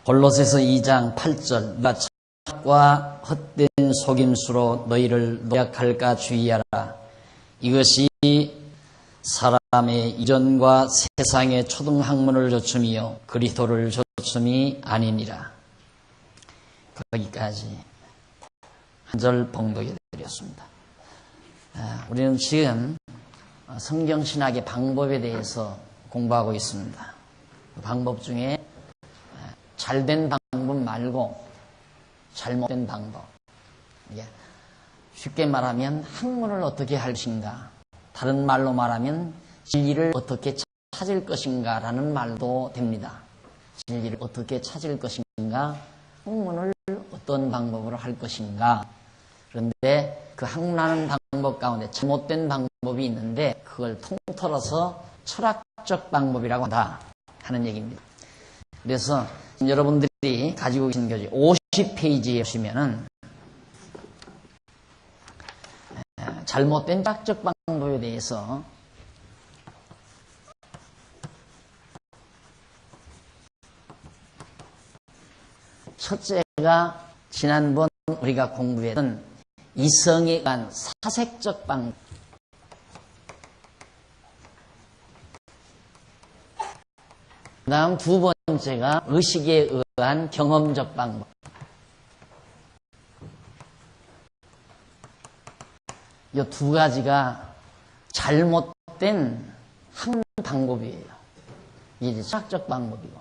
골로새서 2장 8절 누가 착과 헛된 속임수로 너희를 노약할까 주의하라. 이것이 사람의 이전과 세상의 초등학문을 조춤이요 그리스도를 조춤이 아니니라. 거기까지 한 절 봉독해 드렸습니다. 우리는 지금 성경신학의 방법에 대해서 공부하고 있습니다. 그 방법 중에 잘된 방법 말고 잘못된 방법. 쉽게 말하면 학문을 어떻게 할 것인가, 다른 말로 말하면 진리를 어떻게 찾을 것인가 라는 말도 됩니다. 진리를 어떻게 찾을 것인가, 학문을 어떤 방법으로 할 것인가. 그런데 그 학문하는 방법 가운데 잘못된 방법이 있는데 그걸 통틀어서 철학적 방법이라고 한다 하는 얘기입니다. 그래서 여러분들이 가지고 계신 교재 50페이지에 보시면은 잘못된 철학적 방법에 대해서 첫째가 지난번 우리가 공부했던 이성에 의한 사색적 방법. 그 다음 두 번째가 의식에 의한 경험적 방법. 이 두 가지가 잘못된 학문 방법이에요. 이게 철학적 방법이고,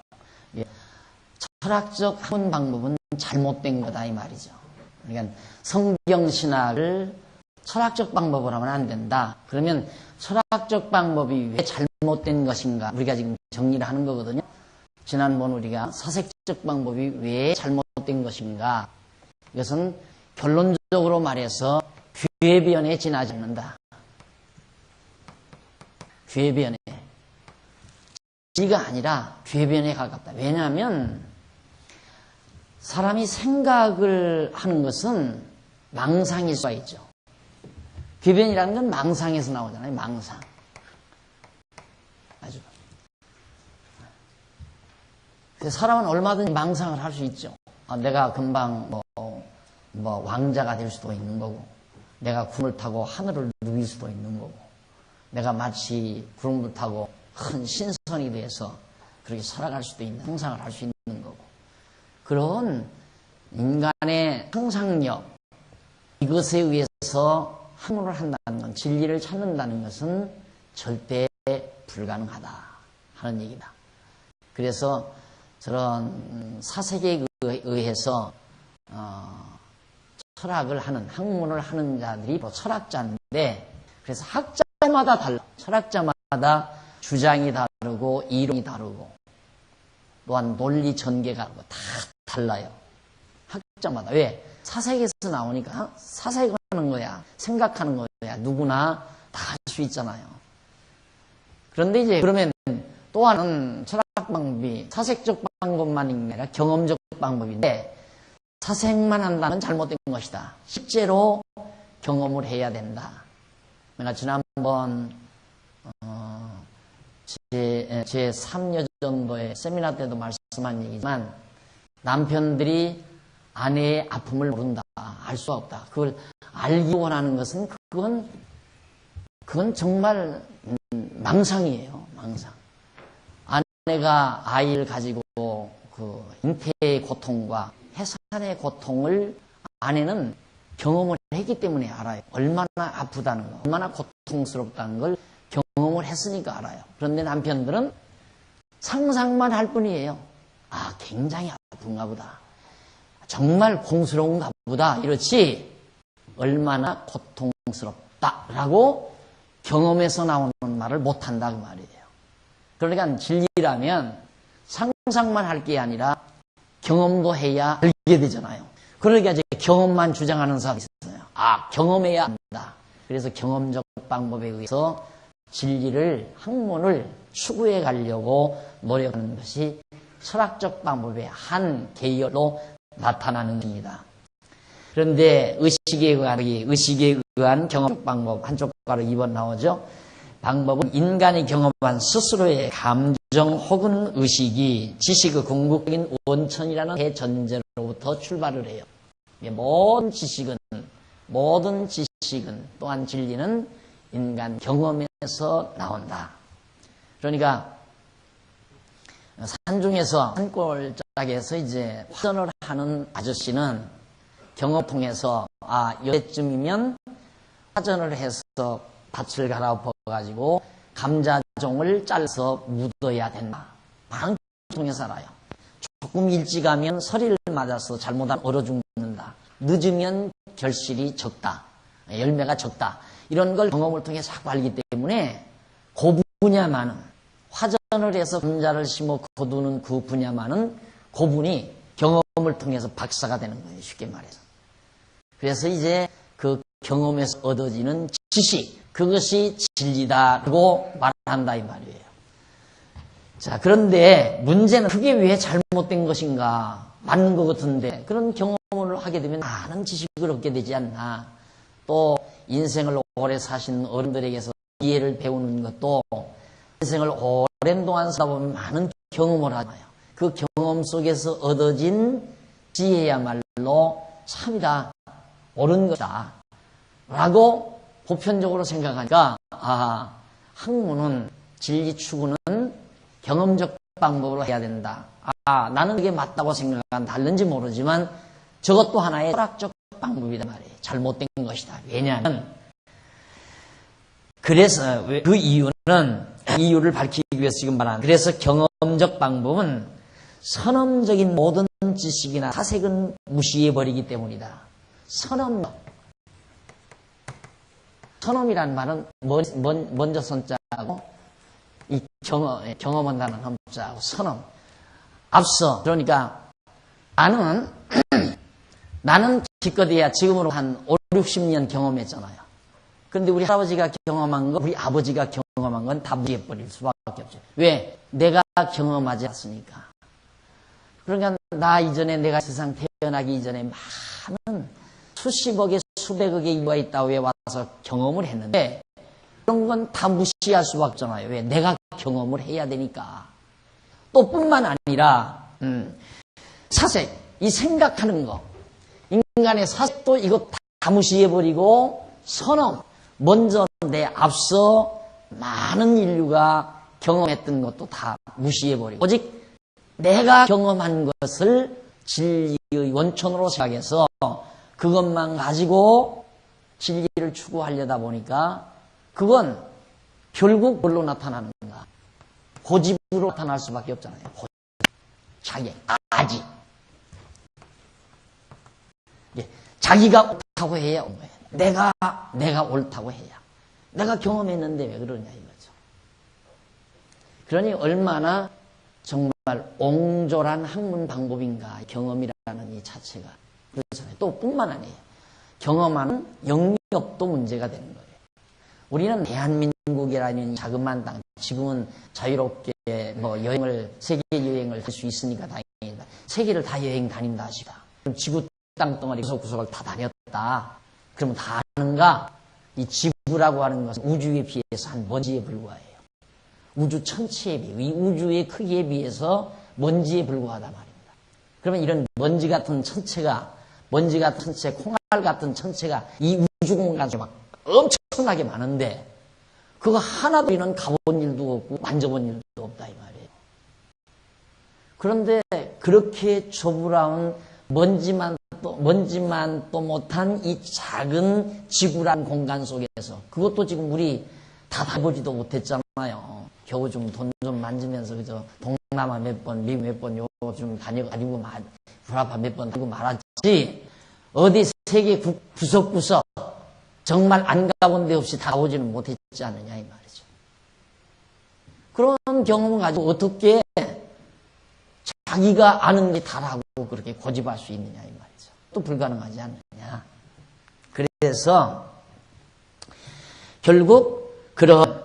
철학적 학문 방법은 잘못된 거다 이 말이죠. 그러니까 성경신학을 철학적 방법으로 하면 안 된다. 그러면 철학적 방법이 왜 잘못된 것인가 우리가 지금 정리를 하는 거거든요. 지난번 우리가 사색적 방법이 왜 잘못된 것인가, 이것은 결론적으로 말해서 궤변에 지나지 않는다. 궤변에, 진리가 아니라 궤변에 가깝다. 왜냐하면 사람이 생각을 하는 것은 망상일 수가 있죠. 궤변이라는 건 망상에서 나오잖아요. 망상. 아주. 그래서 사람은 얼마든지 망상을 할 수 있죠. 내가 금방 왕자가 될 수도 있는 거고, 내가 구름을 타고 하늘을 누빌 수도 있는 거고, 내가 마치 구름을 타고 큰 신선이 돼서 그렇게 살아갈 수도 있는, 상상을 할 수 있는 거고, 그런 인간의 상상력, 이것에 의해서 학문을 한다는 건, 진리를 찾는다는 것은 절대 불가능하다 하는 얘기다. 그래서 저런 사색에 의해서 철학을 하는, 학문을 하는 자들이 철학자인데, 그래서 학자마다 달라. 철학자마다 주장이 다르고 이론이 다르고 또한 논리 전개가 다 달라요. 학자마다. 왜? 사색에서 나오니까 사색하는 거야, 생각하는 거야. 누구나 다 할 수 있잖아요. 그런데 이제 그러면 또 하나는 철학 방법이 사색적 방법만이 아니라 경험적 방법인데, 사색만 한다면 잘못된 것이다. 실제로 경험을 해야 된다. 내가 지난번 제 3여전도의 세미나 때도 말씀한 얘기지만, 남편들이 아내의 아픔을 모른다, 알 수 없다. 그걸 알기 원하는 것은 그건 정말 망상이에요. 망상. 아내가 아이를 가지고 그 잉태의 고통과 해산의 고통을 아내는 경험을 했기 때문에 알아요. 얼마나 아프다는 거, 얼마나 고통스럽다는 걸 경험을 했으니까 알아요. 그런데 남편들은 상상만 할 뿐이에요. 굉장히 아픈가 보다, 정말 공스러운가 보다, 이렇지 얼마나 고통스럽다라고 경험에서 나오는 말을 못한다 그 말이에요. 그러니까 진리라면 상상만 할 게 아니라 경험도 해야 알게 되잖아요. 그러니까 이제 경험만 주장하는 사람이 있어요. 경험해야 한다. 그래서 경험적 방법에 의해서 진리를, 학문을 추구해 가려고 노력하는 것이 철학적 방법의 한 계열로 나타나는 겁니다. 그런데 의식에 의한 경험적 방법, 한쪽 가로 2번 나오죠. 방법은 인간이 경험한 스스로의 감정 주정 혹은 의식이 지식의 궁극적인 원천이라는 대전제로부터 출발을 해요. 모든 지식은 또한 진리는 인간 경험에서 나온다. 그러니까 산중에서 산골짜기에서 이제 화전을 하는 아저씨는 경험을 통해서 이때쯤이면 화전을 해서 밭을 갈아엎어가지고 감자종을 잘라서 묻어야 된다. 방통에 살아요. 조금 일찍 하면 서리를 맞아서 잘못하면 얼어 죽는다. 늦으면 결실이 적다. 열매가 적다. 이런 걸 경험을 통해 자꾸 알기 때문에 그 분야만은 화전을 해서 감자를 심어 거두는 그 분야만은 그분이 경험을 통해서 박사가 되는 거예요. 쉽게 말해서. 그래서 이제 그 경험에서 얻어지는 지식, 그것이 진리다라고 말한다 이 말이에요. 자, 그런데 문제는 그게 왜 잘못된 것인가? 맞는 것 같은데 그런 경험을 하게 되면 많은 지식을 얻게 되지 않나. 또 인생을 오래 사신 어른들에게서 이해를 배우는 것도 인생을 오랜 동안 살다 보면 많은 경험을 하잖아요. 그 경험 속에서 얻어진 지혜야말로 참이다, 옳은 것이다 라고 보편적으로 생각하니까 학문은 진리 추구는 경험적 방법으로 해야 된다. 나는 그게 맞다고 생각한 다른지 모르지만 저것도 하나의 철학적 방법이란 말이에요. 잘못된 것이다. 왜냐하면 그래서 그 이유를 밝히기 위해서 지금 말하는 그래서 경험적 방법은 선험적인 모든 지식이나 사색은 무시해버리기 때문이다. 선험이란 말은 먼저 선자하고 이 경험한다는 함자하고 선험. 앞서 그러니까 나는 기껏해야 지금으로 한 5, 60년 경험했잖아요. 그런데 우리 할아버지가 경험한 거, 우리 아버지가 경험한 건 다 무시해버릴 수밖에 없죠. 왜? 내가 경험하지 않았으니까. 그러니까 나 이전에 내가 세상 태어나기 이전에 많은 수십억의 수백억의 인구가 있다고 왜 와서 경험을 했는데 그런 건 다 무시할 수밖에 없잖아요. 왜? 내가 경험을 해야 되니까. 또 뿐만 아니라 사색, 이 생각하는 거. 인간의 사색도 이거 다 무시해버리고 선험, 먼저 내 앞서 많은 인류가 경험했던 것도 다 무시해버리고 오직 내가 경험한 것을 진리의 원천으로 생각해서 그것만 가지고 진리를 추구하려다 보니까 그건 결국 뭘로 나타나는가? 고집으로 나타날 수밖에 없잖아요. 자기, 아지. 자기가 옳다고 해야 온 거예요. 내가 옳다고 해야. 내가 경험했는데 왜 그러냐 이거죠. 그러니 얼마나 정말 옹졸한 학문 방법인가 경험이라는 이 자체가 그렇잖아요. 또 뿐만 아니에요. 경험하는 영역도 문제가 되는 거예요. 우리는 대한민국이라는 자그마한 땅, 지금은 자유롭게 세계 여행을 할 수 있으니까 다행이다. 세계를 다 여행 다닌다 하시다. 그럼 지구 땅덩어리 구석구석을 다 다녔다. 그러면 다 아는가? 이 지구라고 하는 것은 우주에 비해서 한 먼지에 불과해요. 우주 전체에 비해, 이 우주의 크기에 비해서 먼지에 불과하단 말입니다. 그러면 이런 먼지 같은 천체가, 콩알 같은 천체가 이 우주 공간 속에 막 엄청나게 많은데, 그거 하나도 우리는 가본 일도 없고, 만져본 일도 없다, 이 말이에요. 그런데 그렇게 좁으라운 먼지만 또 못한 이 작은 지구란 공간 속에서 그것도 지금 우리 다 다보지도 못했잖아요. 겨우 좀 돈 좀 만지면서 그저 동남아 몇 번, 미국 몇 번 요거 좀 다니고 유라파 몇 번 다니고 말았지. 어디 세계 구석구석 정말 안 가본 데 없이 다 가보지는 못했지 않느냐 이 말이죠. 그런 경험을 가지고 어떻게 자기가 아는 게 다라고 그렇게 고집할 수 있느냐 이 말이죠. 또 불가능하지 않느냐. 그래서 결국 그런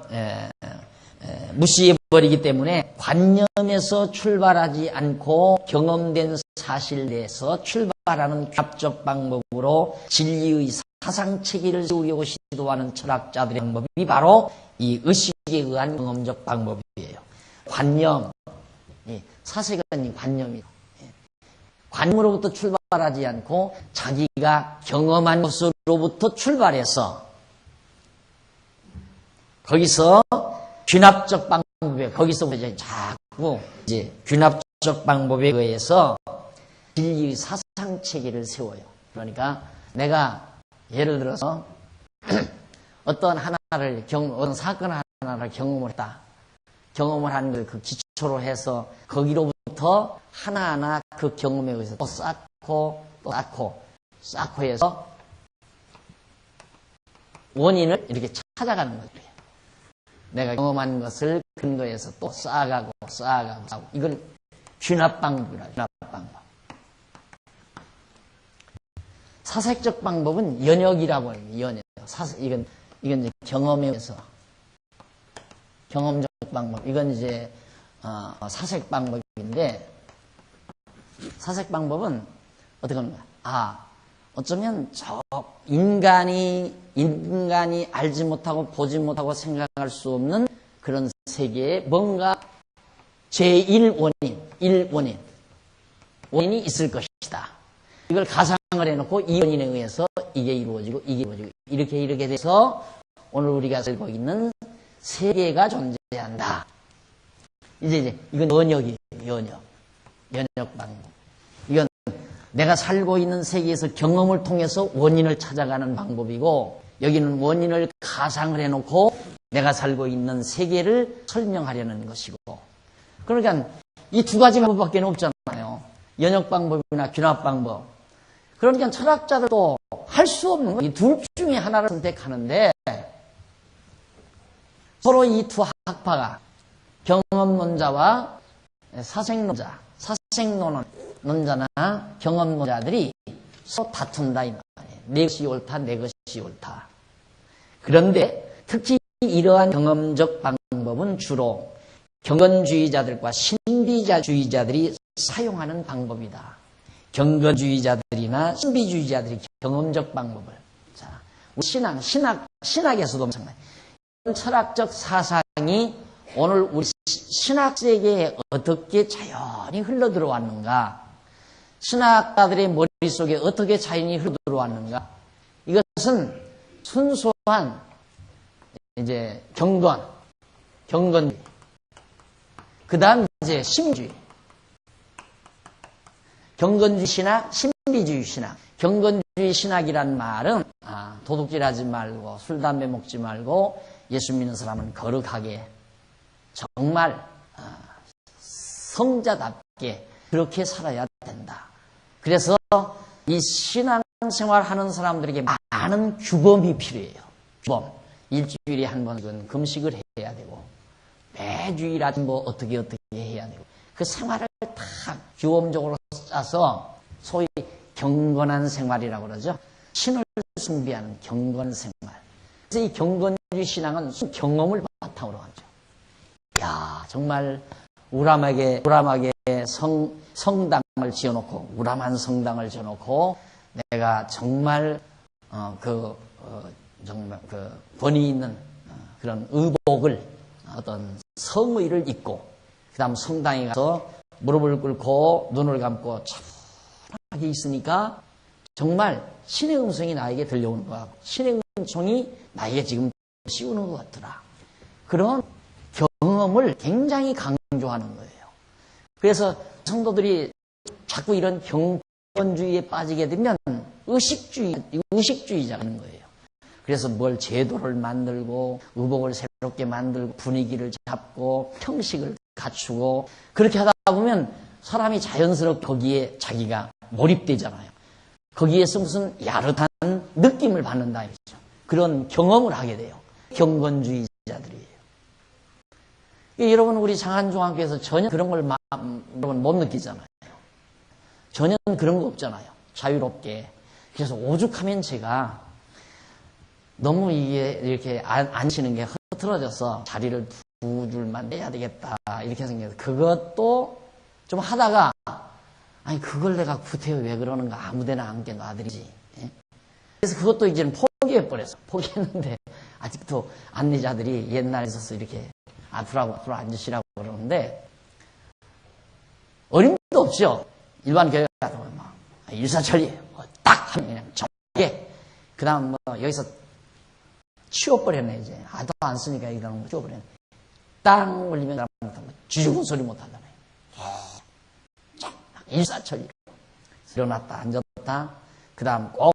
무시해버리기 때문에 관념에서 출발하지 않고 경험된 사실 내에서 출발하는 합적 방법으로 진리의 사상체계를 세우려고 시도하는 철학자들의 방법이 바로 이 의식에 의한 경험적 방법이에요. 관념. 사색은 관념이에요. 관념으로부터 출발하지 않고 자기가 경험한 것으로부터 출발해서 거기서 귀납적 방법에 거기서 이제 자꾸 이제 귀납적 방법에 의해서 진리의 사상 체계를 세워요. 그러니까 내가 예를 들어서 어떤 사건 하나를 경험을 했다. 경험을 한 걸 그 기초로 해서 거기로부터 하나하나 그 경험에 의해서 또 쌓고 해서 원인을 이렇게 찾아가는 거죠. 내가 경험한 것을 근거해서 또 쌓아가고 이걸 귀납 방법이라 귀납 방법. 사색적 방법은 연역이라고 해요. 연역. 이건 이제 경험에 의해서 경험적 방법. 이건 이제 사색 방법인데 사색 방법은 어떻게 하는 거야? 어쩌면 저 인간이 알지 못하고 보지 못하고 생각할 수 없는 그런 세계에 뭔가 제1원인이 있을 것이다. 이걸 가상을 해놓고 이 원인에 의해서 이게 이루어지고 이렇게 돼서 오늘 우리가 살고 있는 세계가 존재한다. 이제 이건 연역이에요. 연역 방법. 이건 내가 살고 있는 세계에서 경험을 통해서 원인을 찾아가는 방법이고, 여기는 원인을 가상을 해놓고 내가 살고 있는 세계를 설명하려는 것이고. 그러니까 이 두 가지 방법밖에 없잖아요. 연역 방법이나 귀납 방법. 그러니까 철학자들도 할 수 없는 거, 이 둘 중에 하나를 선택하는데, 서로 이 두 학파가 경험론자와 사색론자나 경험론자들이 서로 다툰다 이 말이에요. 내 것이 옳다, 내 것이 옳다. 그런데 특히 이러한 경험적 방법은 주로 경건주의자들과 신비주의자들이 사용하는 방법이다. 경건주의자들이나 신비주의자들이 경험적 방법을. 자, 신학에서도 마찬가지예요. 철학적 사상이 오늘 우리 신학세계에 어떻게 자연히 흘러들어왔는가? 신학가들의 머릿속에 어떻게 자연히 흘러들어왔는가? 이것은 순수한 이제 경건주의. 그 다음 이제 신비주의. 경건주의 신학, 신비주의 신학. 경건주의 신학이란 말은 도둑질하지 말고 술, 담배 먹지 말고 예수 믿는 사람은 거룩하게 정말 성자답게 그렇게 살아야 된다. 그래서 이 신앙생활 하는 사람들에게 많은 규범이 필요해요. 규범. 일주일에 한 번은 금식을 해야 되고 매주일 아침 어떻게 해야 되고 그 생활을 다 규범적으로 짜서 소위 경건한 생활이라고 그러죠. 신을 숭배하는 경건 생활. 그래서 이 경건주의 신앙은 경험을 바탕으로 하죠. 야, 정말 우람하게 성당을 지어놓고, 우람한 성당을 지어놓고, 내가 정말, 정말 권위 있는 그런 의복을, 어떤 성의를 입고, 그 다음 성당에 가서 무릎을 꿇고 눈을 감고 차분하게 있으니까 정말 신의 음성이 나에게 들려오는 것 같고, 신의 음성이 나에게 지금 씌우는 것 같더라. 그런 경험을 굉장히 강조하는 거예요. 그래서 성도들이 자꾸 이런 경건주의에 빠지게 되면 의식주의자가 되는 거예요. 그래서 뭘 제도를 만들고 의복을 새롭게 만들고 분위기를 잡고 형식을 갖추고 그렇게 하다 보면 사람이 자연스럽게 거기에 자기가 몰입되잖아요. 거기에서 무슨 야릇한 느낌을 받는다 이거죠. 그런 경험을 하게 돼요. 경건주의자들이에요. 여러분 우리 장안중앙교회에서 전혀 그런 걸 여러분 못 느끼잖아요. 전혀 그런 거 없잖아요. 자유롭게. 그래서 오죽하면 제가 너무 이게 이렇게 앉히는 게 흐트러져서 자리를 두 줄만 내야 되겠다 이렇게 생겨서 그것도 좀 하다가 아니 그걸 내가 구태여 왜 그러는가 아무데나 앉게 놔드리지. 그래서 그것도 이제는 포기해버려서 포기했는데 아직도 안내자들이 옛날에 있어서 이렇게 앞으로 앉으시라고 그러는데 하는데 어림도 없죠. 일반 교회 같은 경우는 막 일사천리 딱 하면 그냥 정하게 그 다음 뭐 여기서 치워버렸네 이제 하도 안 쓰니까 이런 거 치워버렸네. 땅 올리면 쥐죽은 소리 못하잖아요. 일사천리 일어났다 앉았다 그 다음 꼭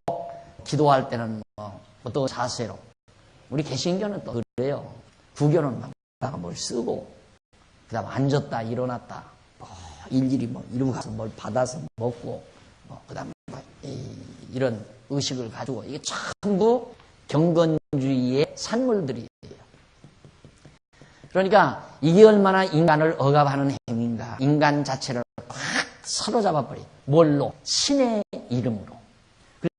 기도할 때는 뭐 어떤 자세로 우리 개신교는 또 그래요. 부교는 막 뭘 쓰고 그 다음 앉았다 일어났다 뭐 일일이 뭐 이러고 가서 뭘 받아서 먹고 뭐 그 다음 이런 의식을 가지고 이게 전부 경건주의의 산물들이에요. 그러니까 이게 얼마나 인간을 억압하는 행위인가. 인간 자체를 확 사로잡아버린 뭘로? 신의 이름으로.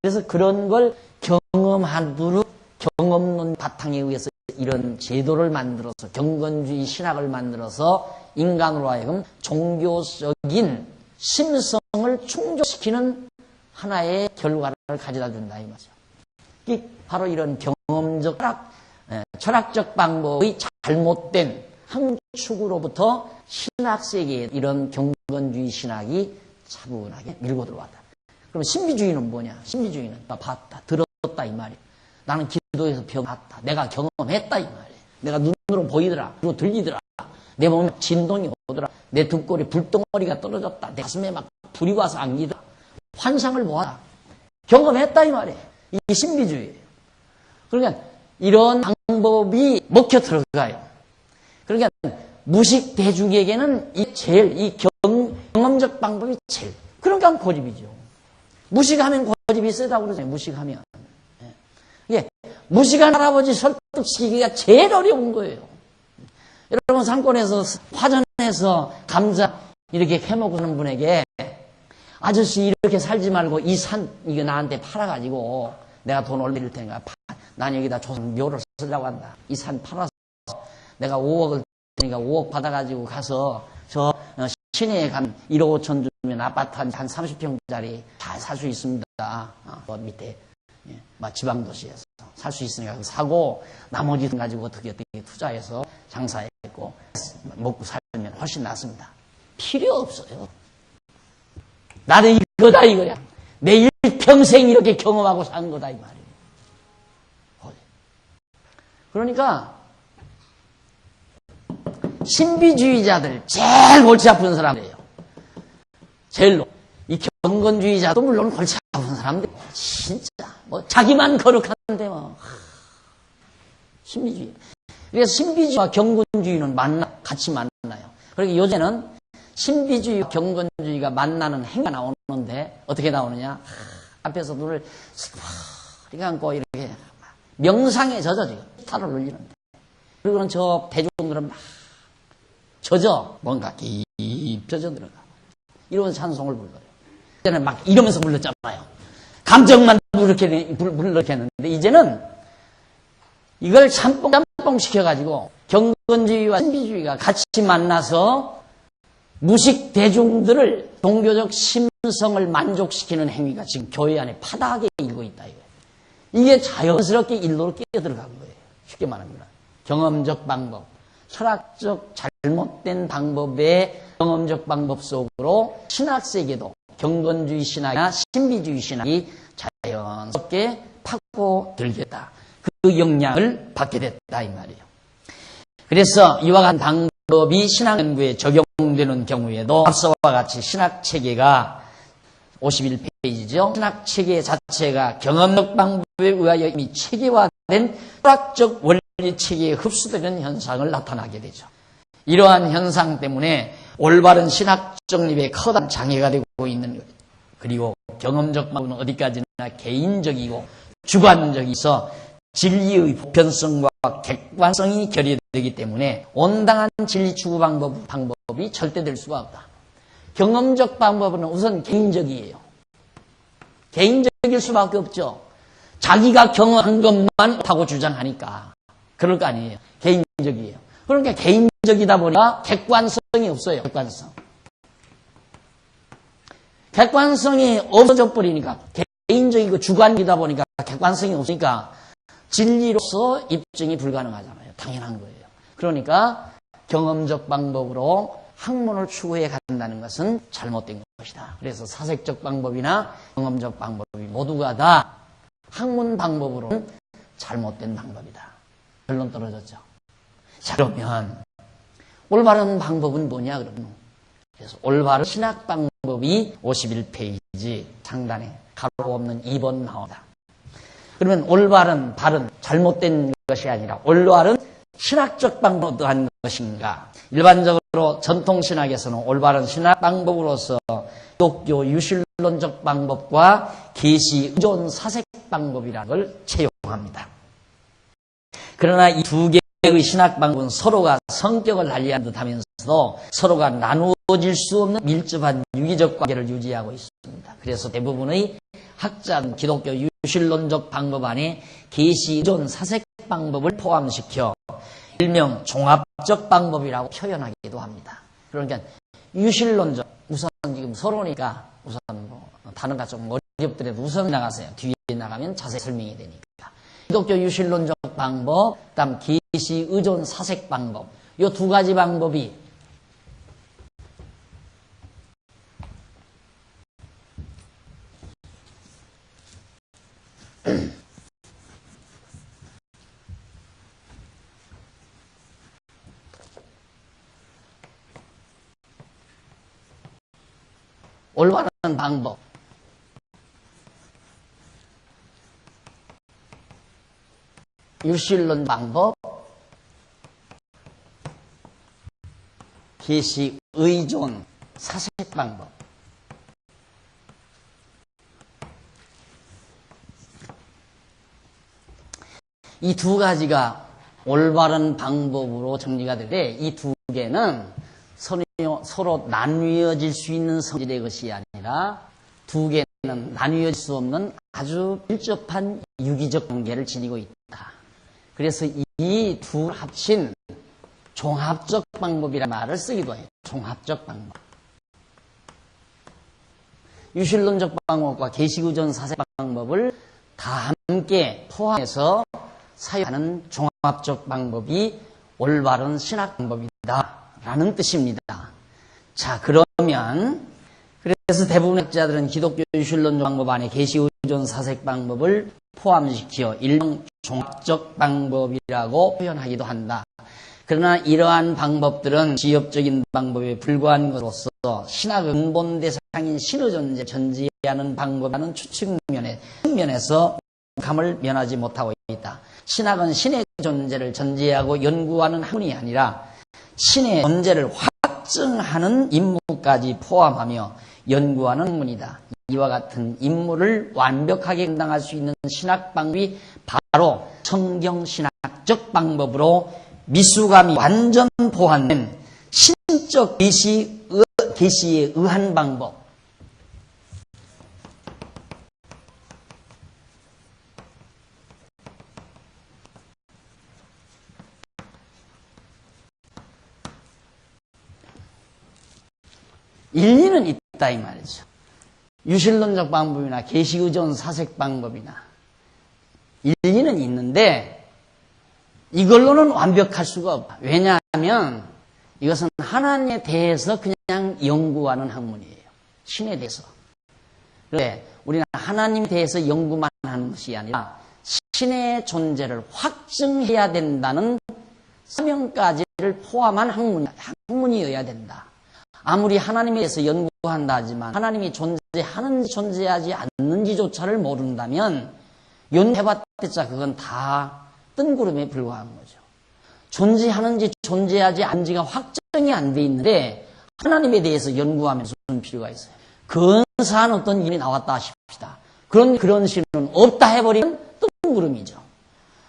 그래서 그런 걸 경험하도록 경험론 바탕에 의해서 이런 제도를 만들어서 경건주의 신학을 만들어서 인간으로 하여금 종교적인 심성을 충족시키는 하나의 결과를 가져다 준다 이 말이죠. 이게 바로 이런 경험적 철학적 방법의 잘못된 한 축으로부터 신학 세계에 이런 경건주의 신학이 차분하게 밀고 들어왔다. 그럼 신비주의는 뭐냐? 신비주의는 봤다, 들었다 이 말이에요. 나는 기도에서 병났다. 내가 경험했다 이 말이에요. 내가 눈으로 보이더라. 그리고 들리더라. 내 몸에 진동이 오더라. 내 등골에 불덩어리가 떨어졌다. 내 가슴에 막 불이 와서 안기더라. 환상을 보았다. 경험했다 이 말이에요. 이게 신비주의예요. 그러니까 이런 방법이 먹혀 들어가요. 그러니까 무식 대중에게는 이 경험적 방법이 제일. 그러니까 고집이죠. 무식하면 고집이 세다고 그러잖아요. 무식하면. 예. 무식한 할아버지 설득시키기가 제일 어려운 거예요. 여러분 산골에서 화전에서 감자 이렇게 캐먹는 분에게 아저씨 이렇게 살지 말고 이 산 이거 나한테 팔아가지고 내가 돈 올릴 테니까 난 여기다 조선 묘를 쓰려고 한다. 이 산 팔아서 내가 5억을 테니까 5억 받아가지고 가서 저 시내에 간 1억 5천 주면 아파트 한 30평짜리 잘 살 수 있습니다. 밑에 지방도시에서 살 수 있으니까 사고 나머지 돈 가지고 어떻게 투자해서 장사했고 먹고 살면 훨씬 낫습니다. 필요 없어요. 나는 이거다 이거야. 내 일평생 이렇게 경험하고 산 거다 이 말이에요. 그러니까 신비주의자들 제일 골치 아픈 사람들이에요. 제일로 이 경건주의자도 물론 골치 아픈 사람들 진짜 뭐 자기만 거룩한데 뭐 신비주의. 그래서 신비주의와 경건주의는 같이 만나요. 그러니까 요새는 신비주의와 경건주의가 만나는 행위가 나오는데 어떻게 나오느냐? 앞에서 눈을 스파리 감고 이렇게 명상에 젖어 지금 스타를 올리는데 그리고는 저 대중들은 막 젖어 뭔가 깊 젖어 들어가 이러면서 찬송을 불러요. 그때는 막 이러면서 불렀잖아요. 감정만 불렀겠는데 이제는 이걸 짬뽕 시켜가지고 경건주의와 신비주의가 같이 만나서 무식 대중들을 종교적 심성을 만족시키는 행위가 지금 교회 안에 파다하게 일고 있다 이거예요. 이게 자연스럽게 일로로 끼어들어간 거예요. 쉽게 말하면 경험적 방법, 철학적 잘못된 방법의 경험적 방법 속으로 신학세계도 경건주의 신학이나 신비주의 신학이 자연스럽게 파고들겠다. 그 영향을 받게 됐다 이 말이에요. 그래서 이와 같은 방법이 신학 연구에 적용되는 경우에도 앞서와 같이 신학 체계가 51페이지죠. 신학 체계 자체가 경험적 방법에 의하여 이미 체계화된 철학적 원리 체계에 흡수되는 현상을 나타나게 되죠. 이러한 현상 때문에 올바른 신학 정립에 커다란 장애가 되고 있는 거예요. 그리고 경험적 방법은 어디까지나 개인적이고 주관적이서 진리의 보편성과 객관성이 결여되기 때문에 온당한 진리 추구 방법이 절대 될 수가 없다. 경험적 방법은 우선 개인적이에요. 개인적일 수밖에 없죠. 자기가 경험한 것만 옳다고 주장하니까 그럴 거 아니에요. 개인적이에요. 그러니까 개인적이다 보니까 객관성이 없어요. 객관성이 없어져 버리니까 개인적이고 주관이다 보니까 객관성이 없으니까 진리로서 입증이 불가능하잖아요. 당연한 거예요. 그러니까 경험적 방법으로 학문을 추구해 간다는 것은 잘못된 것이다. 그래서 사색적 방법이나 경험적 방법이 모두가 다 학문 방법으로는 잘못된 방법이다. 결론 떨어졌죠. 자, 그러면 올바른 방법은 뭐냐 그러면, 그래서 올바른 신학 방법이 51페이지 상단에 가로 없는 2번 나옵니다. 그러면 올바른, 바른, 잘못된 것이 아니라 올바른 신학적 방법은 어떠한 것인가? 일반적으로 전통신학에서는 올바른 신학 방법으로서 기독교 유실론적 방법과 계시 의존 사색 방법이라는 걸 채용합니다. 그러나 이 두 개의 신학 방법은 서로가 성격을 달리한 듯하면서도 서로가 나누어질 수 없는 밀접한 유기적 관계를 유지하고 있습니다. 그래서 대부분의 학자는 기독교 유실론적 방법 안에 계시 의존 사색 방법을 포함시켜 일명 종합적 방법이라고 표현하기도 합니다. 그러니까 유실론적, 우선 지금 서로니까 우선 뭐 단어가 좀 어렵더라도 우선 나가세요. 뒤에 나가면 자세히 설명이 되니까. 기독교 유실론적 방법, 그다음 계시 의존 사색 방법, 이 두 가지 방법이 올바른 방법, 유실론 방법, 계시 의존 사색 방법. 이 두 가지가 올바른 방법으로 정리가 되되, 이 두 개는 서로 나뉘어질 수 있는 성질의 것이 아니라 두 개는 나뉘어질 수 없는 아주 밀접한 유기적 관계를 지니고 있다. 그래서 이 두 합친 종합적 방법이라는 말을 쓰기도 해요. 종합적 방법. 유실론적 방법과 계시의존 사색 방법을 다 함께 포함해서 사용하는 종합적 방법이 올바른 신학 방법이다 라는 뜻입니다. 자, 그러면 그래서 대부분의 학자들은 기독교 유실론적 방법 안에 계시의존 사색 방법을 포함시켜 일명 종합적 방법이라고 표현하기도 한다. 그러나 이러한 방법들은 지엽적인 방법에 불과한 것으로서 신학의 근본 대상인 신의 존재를 전제하는 방법이라는 추측 면에서 감을 면하지 못하고 있다. 신학은 신의 존재를 전제하고 연구하는 학문이 아니라 신의 존재를 확증하는 임무까지 포함하며 연구하는 학문이다. 이와 같은 임무를 완벽하게 감당할 수 있는 신학 방법이 바로 성경신학적 방법으로 미수감이 완전 보완된 신적 계시에 의한 방법. 일리는 있다 이 말이죠. 유실론적 방법이나 계시의존 사색 방법이나 일리는 있는데 이걸로는 완벽할 수가 없다. 왜냐하면 이것은 하나님에 대해서 그냥 연구하는 학문이에요. 신에 대해서. 그런데 우리는 하나님에 대해서 연구만 하는 것이 아니라 신의 존재를 확증해야 된다는 사명까지를 포함한 학문이어야 된다. 아무리 하나님에 대해서 연구한다 하지만 하나님이 존재하는지 존재하지 않는지조차를 모른다면 연구해봤자 그건 다 뜬구름에 불과한 거죠. 존재하는지 존재하지 않는지가 확정이 안 돼 있는데 하나님에 대해서 연구하면서 무슨 필요가 있어요. 근사한 어떤 일이 나왔다 하십시다. 그런 신은 없다 해버리면 뜬구름이죠.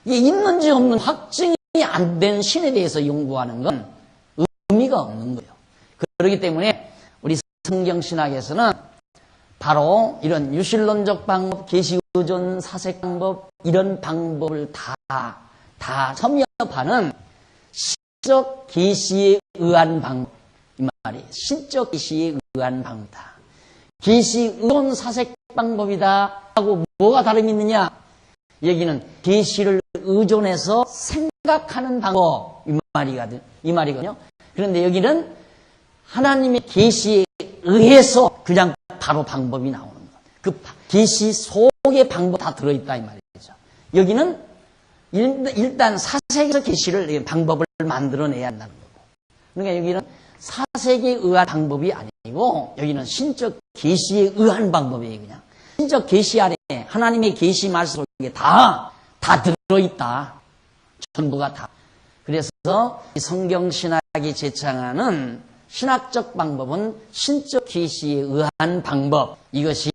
이게 있는지 없는 확증이 안 된 신에 대해서 연구하는 건 의미가 없는 거예요. 그렇기 때문에 우리 성경신학에서는 바로 이런 유실론적 방법, 계시의존 사색 방법 이런 방법을 다 섭렵하는 신적 계시에 의한 방법 이 말이 신적 계시에 의한 방법이다. 계시의존 사색 방법이다 하고 뭐가 다름이 있느냐? 여기는 계시를 의존해서 생각하는 방법 이 이 말이거든요. 그런데 여기는 하나님의 계시에 의해서 그냥 바로 방법이 나오는 거예요. 그 계시 속에 방법 다 들어있다 이 말이죠. 여기는 일단 사색에서 계시를 방법을 만들어내야 한다는 거고. 그러니까 여기는 사색에 의한 방법이 아니고 여기는 신적 계시에 의한 방법이에요. 그냥 신적 계시 안에 하나님의 계시 말씀 속에 다 들어있다. 전부가 다. 그래서 성경 신학이 제창하는 신학적 방법은 신적 계시에 의한 방법. 이것이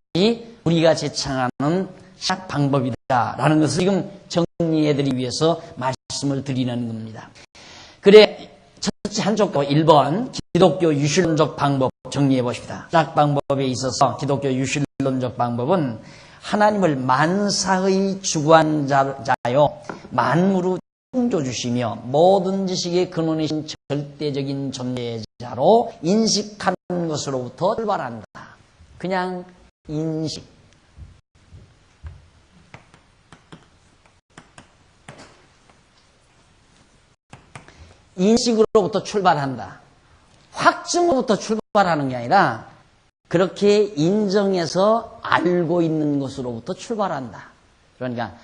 우리가 제창하는 신학 방법이다라는 것을 지금 정리해드리기 위해서 말씀을 드리는 겁니다. 그래 첫째 한쪽 1번 기독교 유실론적 방법 정리해 보십시다. 신학 방법에 있어서 기독교 유실론적 방법은 하나님을 만사의 주관자요 만물을 창조주시며 모든 지식의 근원이신 절대적인 존재자로 인식하는 것으로부터 출발한다. 그냥 인식. 인식으로부터 출발한다. 확증으로부터 출발하는 게 아니라 그렇게 인정해서 알고 있는 것으로부터 출발한다. 그러니까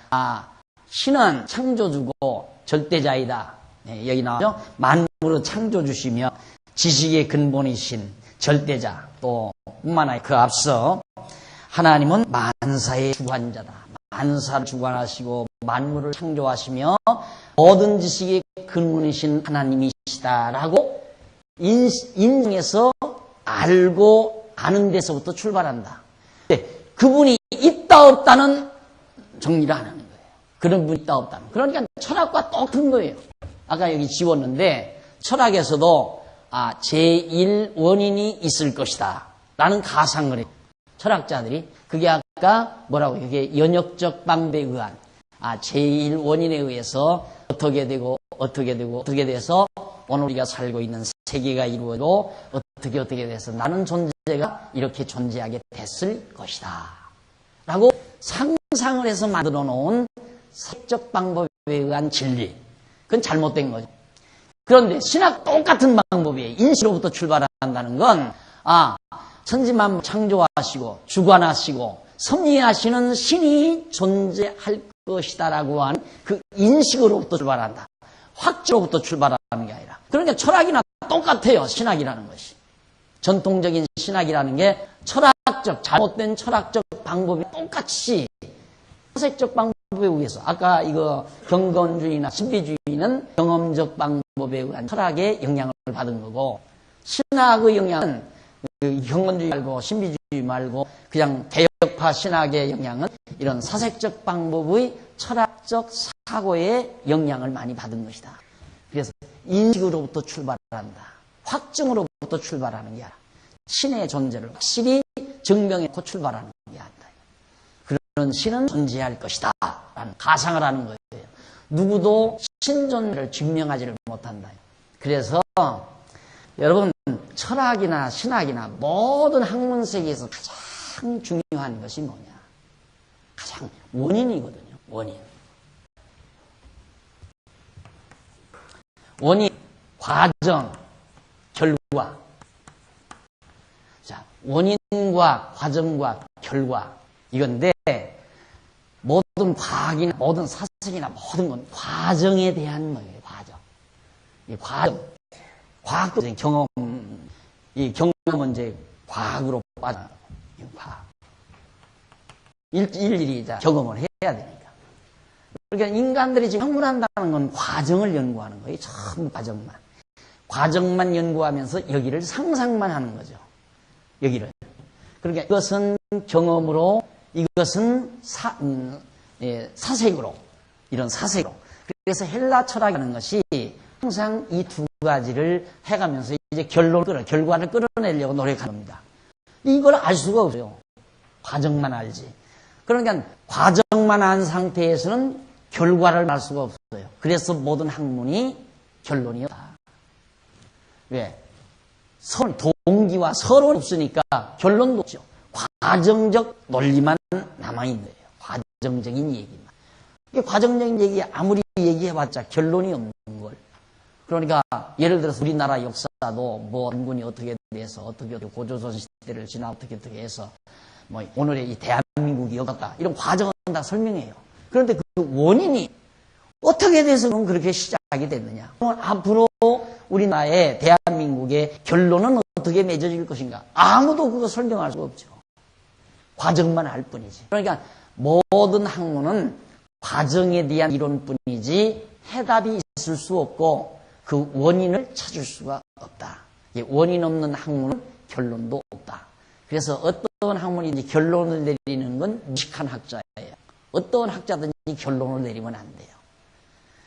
신은 창조주고 절대자이다. 네, 여기 나오죠. 만물을 창조주시며 지식의 근본이신 절대자. 또 뿐만 아니라 그 앞서 하나님은 만사의 주관자다. 만사를 주관하시고 만물을 창조하시며 모든 지식의 근본이신 하나님이시다라고 인정해서 알고 아는 데서부터 출발한다. 그분이 있다 없다는 정리를 안 하는 거예요. 그런 분이 있다 없다는. 그러니까 철학과 똑같은 거예요. 아까 여기 지웠는데 철학에서도 제1원인이 있을 것이다 라는 가상을 해요. 철학자들이. 그게 아까 뭐라고 이게 연역적 방법에 의한 제1원인에 의해서 어떻게 되고 어떻게 돼서 오늘 우리가 살고 있는 세계가 이루어지고 어떻게 돼서 나는 존재가 이렇게 존재하게 됐을 것이다 라고 상상을 해서 만들어 놓은 사적 방법에 의한 진리. 그건 잘못된 거죠. 그런데 신학 똑같은 방법이에요. 인식으로부터 출발한다는 건 천지만물 창조하시고 주관하시고 섭리하시는 신이 존재할 것이다라고 하는 그 인식으로부터 출발한다. 확증으로부터 출발하는 게 아니라. 그러니까 철학이나 똑같아요. 신학이라는 것이. 전통적인 신학이라는 게 철학적, 잘못된 철학적 방법이 똑같이 사색적 방법에 의해서 아까 이거 경건주의나 신비주의는 경험적 방법에 의한 철학의 영향을 받은 거고 신학의 영향은 경건주의 말고 신비주의 말고 그냥 개혁파 신학의 영향은 이런 사색적 방법의 철학적 사고의 영향을 많이 받은 것이다. 그래서 인식으로부터 출발한다. 확증으로부터 출발하는 게 아니라 신의 존재를 확실히 증명해놓고 출발하는 게 아니다. 그런 신은 존재할 것이다 라는 가상을 하는 거예요. 누구도 신 존재를 증명하지를 못한다. 그래서 여러분 철학이나 신학이나 모든 학문 세계에서 가장 중요한 것이 뭐냐? 가장 원인이거든요. 원인, 과정, 결과. 자, 원인과 과정과 결과 이건데 모든 과학이나 모든 사색이나 모든 건 과정에 대한 거예요. 과정. 이 과정. 과학도 이제 이 경험은 이제 과학으로 빠져나가고, 과학. 일일이 경험을 해야 되니까. 그러니까 인간들이 지금 학문한다는 건 과정을 연구하는 거예요. 전부 과정만. 과정만 연구하면서 여기를 상상만 하는 거죠. 여기를. 그러니까 이것은 경험으로, 이것은 사색으로, 이런 사색으로. 그래서 헬라 철학이라는 것이 항상 이 두 가지를 해가면서 이제 결과를 끌어내려고 노력하는 겁니다. 이걸 알 수가 없어요. 과정만 알지. 그러니까 과정만 안 상태에서는 결과를 알 수가 없어요. 그래서 모든 학문이 결론이 없다. 왜? 동기와 서론이 없으니까 결론도 없죠. 과정적 논리만 남아있는 거예요. 과정적인 얘기만. 과정적인 얘기 아무리 얘기해봤자 결론이 없는 걸. 그러니까 예를 들어서 우리나라 역사도 뭐 인군이 어떻게 돼서 어떻게 고조선 시대를 지나 어떻게 해서 뭐 오늘의 이 대한민국이 여겼다 이런 과정은 다 설명해요. 그런데 그 원인이 어떻게 돼서 그렇게 시작이 됐느냐? 앞으로 우리나라의 대한민국의 결론은 어떻게 맺어질 것인가? 아무도 그거 설명할 수가 없죠. 과정만 알 뿐이지. 그러니까 모든 학문은 과정에 대한 이론뿐이지 해답이 있을 수 없고 그 원인을 찾을 수가 없다. 원인 없는 학문은 결론도 없다. 그래서 어떤 학문이든지 결론을 내리는 건 무식한 학자예요. 어떤 학자든지 결론을 내리면 안 돼요.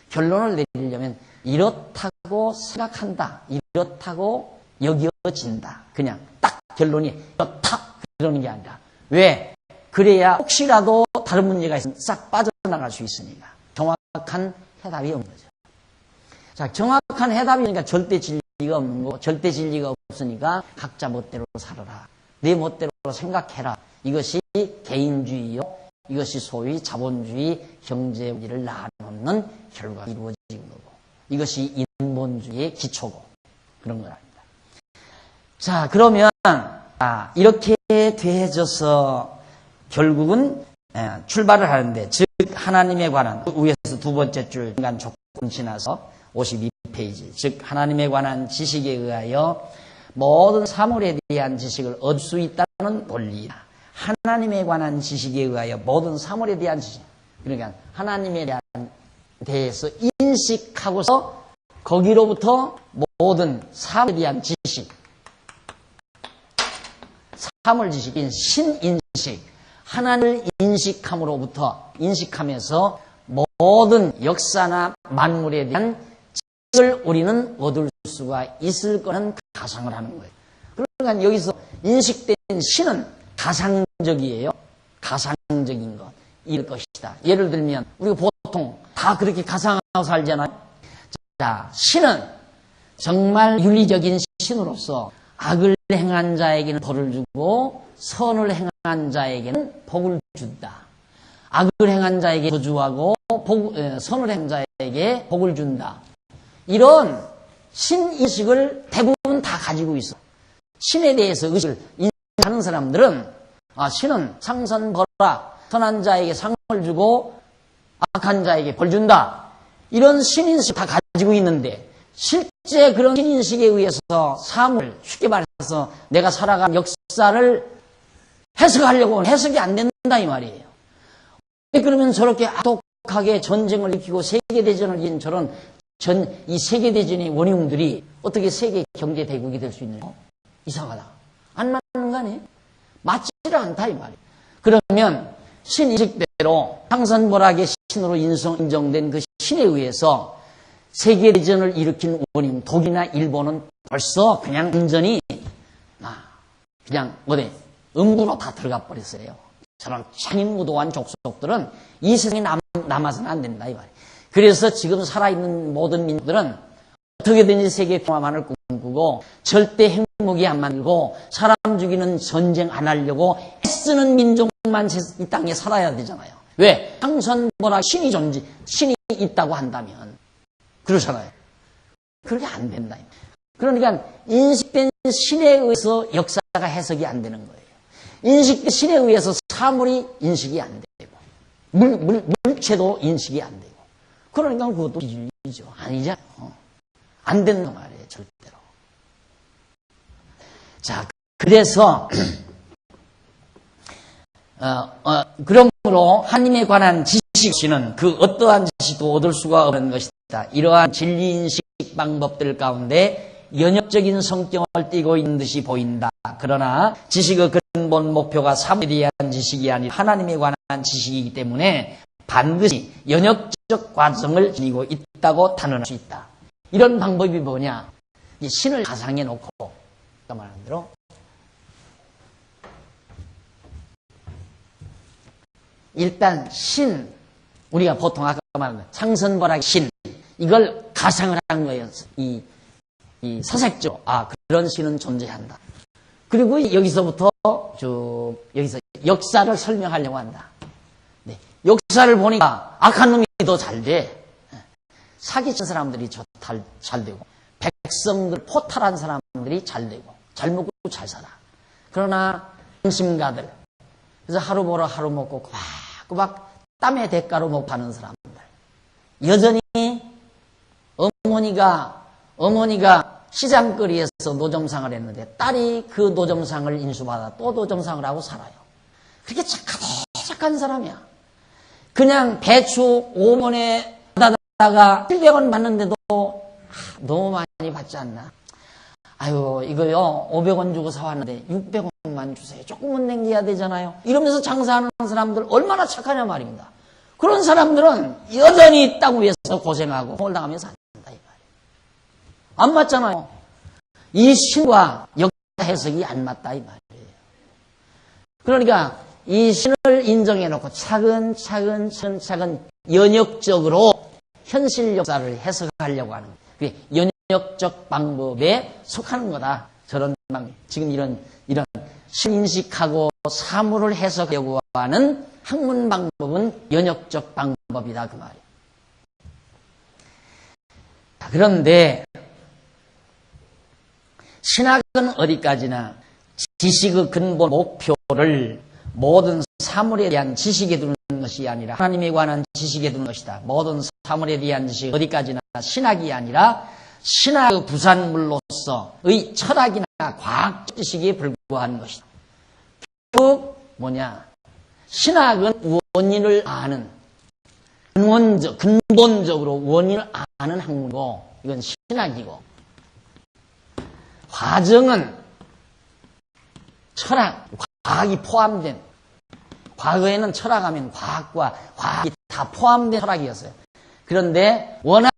결론을 내리려면 이렇다고 생각한다. 이렇다고 여겨진다. 그냥 딱 결론이 이렇다. 그러는 게 아니라. 왜? 그래야 혹시라도 다른 문제가 있으면 싹 빠져나갈 수 있으니까. 정확한 해답이 없는 거죠. 자, 정확한 해답이 그러니까 절대 진리가 없는 거고, 절대 진리가 없으니까 각자 멋대로 살아라. 내 멋대로 생각해라. 이것이 개인주의요. 이것이 소위 자본주의 경제를 나눠놓는 결과가 이루어지는 거고, 이것이 인본주의의 기초고, 그런 거랍니다. 자, 그러면, 이렇게 돼져서 결국은 출발을 하는데, 즉, 하나님에 관한, 위에서 두 번째 줄, 인간 조금 지나서 52페이지, 즉, 하나님에 관한 지식에 의하여 모든 사물에 대한 지식을 얻을 수 있다는 논리다. 하나님에 관한 지식에 의하여 모든 사물에 대한 지식. 그러니까 하나님에 대해서 인식하고서 거기로부터 모든 사물에 대한 지식. 사물 지식인 신인식. 하나님을 인식하면서 모든 역사나 만물에 대한 지식을 우리는 얻을 수가 있을 거라는 가상을 하는 거예요. 그러니까 여기서 인식된 신은 가상적이에요. 가상적인 것. 이럴 것이다. 예를 들면, 우리가 보통 다 그렇게 가상하고 살잖아요. 자, 신은 정말 윤리적인 신으로서 악을 행한 자에게는 벌을 주고 선을 행한 자에게는 복을 준다. 악을 행한 자에게 저주하고 선을 행한 자에게 복을 준다. 이런 신인식을 대부분 다 가지고 있어. 신에 대해서 의식을 인식하는 사람들은 신은 상선벌하, 선한 자에게 상을 주고 악한 자에게 벌 준다. 이런 신인식 다 가지고 있는데 실제 그런 신인식에 의해서 사물, 쉽게 말해서 내가 살아간 역사를 해석하려고 하면 해석이 안 된다 이 말이에요. 그러면 저렇게 악독하게 전쟁을 일으키고 세계대전을 일으킨 저런 이 세계대전의 원흉들이 어떻게 세계 경제대국이 될 수 있느냐? 이상하다. 안 맞는 거 아니에요? 맞지를 않다 이 말이에요. 그러면 신인식대로 상선벌하게 신으로 인정된 그 신에 의해서 세계대전을 일으킨 원인 독일이나 일본은 벌써 그냥 완전히 그냥 음부로 다 들어가 버렸어요. 저런 잔인무도한 족속들은 이 세상에 남아서는 안 된다 이 말이에요. 그래서 지금 살아있는 모든 민족들은 어떻게든지 세계 평화만을 꿈꾸고 절대 핵무기 안 만들고 사람 죽이는 전쟁 안 하려고 애쓰는 민족만 이 땅에 살아야 되잖아요. 왜? 상선벌하 신이 있다고 한다면 그렇잖아요. 그렇게 안 된다. 그러니까 인식된 신에 의해서 역사가 해석이 안 되는 거예요. 인식된 신에 의해서 사물이 인식이 안 되고 물체도 인식이 안 되고 그러니까 그것도 비진리죠. 아니잖아요. 안 된단 말이에요. 절대로. 자, 그래서 그러므로 하나님에 관한 지식은 그 어떠한 지식도 얻을 수가 없는 것이다. 이러한 진리인식 방법들 가운데 연역적인 성격을 띠고 있는 듯이 보인다. 그러나 지식의 근본 목표가 사물에 대한 지식이 아니라 하나님에 관한 지식이기 때문에 반드시 연역적 과정을 지니고 있다고 단언할 수 있다. 이런 방법이 뭐냐? 이 신을 가상해 놓고 아까 말한 대로 일단 신, 우리가 보통 아까 말한 상선벌하게 신, 이걸 가상을 한 거예요. 이 사색조, 그런 신은 존재한다. 그리고 여기서부터 여기서 역사를 설명하려고 한다. 네, 역사를 보니까 악한 놈이 더 잘 돼. 사기친 사람들이 잘 되고, 백성들 포탈한 사람들이 잘 되고, 잘 먹고 잘 살아. 그러나 양심가들, 그래서 하루 벌어 하루 먹고 꼬박꼬박 땀의 대가로 먹고 사는 사람들, 여전히 어머니가 시장거리에서 노점상을 했는데 딸이 그 노점상을 인수받아 또 노점상을 하고 살아요. 그렇게 착한 사람이야. 그냥 배추 5원에 받아다가 700원 받는데도 너무 많이 받지 않나? 아유, 이거요 500원 주고 사왔는데 600원만 주세요. 조금은 남겨야 되잖아요. 이러면서 장사하는 사람들 얼마나 착하냐 말입니다. 그런 사람들은 여전히 땅 위에서 고생하고 공을 당하면서 산다 이 말이에요. 안 맞잖아요. 이 신과 역사 해석이 안 맞다 이 말이에요. 그러니까 이 신을 인정해놓고 차근차근 연역적으로 현실 역사를 해석하려고 하는 그게 연역적 방법에 속하는 거다. 저런 방법. 지금 이런 신인식하고 사물을 해석하려고 하는 학문 방법은 연역적 방법이다 그 말이에요. 그런데 신학은 어디까지나 지식의 근본 목표를 모든 사물에 대한 지식에 두는 것이 아니라 하나님에 관한 지식에 두는 것이다. 모든 사물에 대한 지식 어디까지나 신학이 아니라 신학의 부산물로서의 철학이나 과학 지식에 불과한 것이다. 결국 뭐냐? 신학은 원인을 아는 근본적으로 원인을 아는 학문이고 이건 신학이고, 과정은 철학, 과학이 포함된, 과거에는 철학하면 과학이 다 포함된 철학이었어요. 그런데 워낙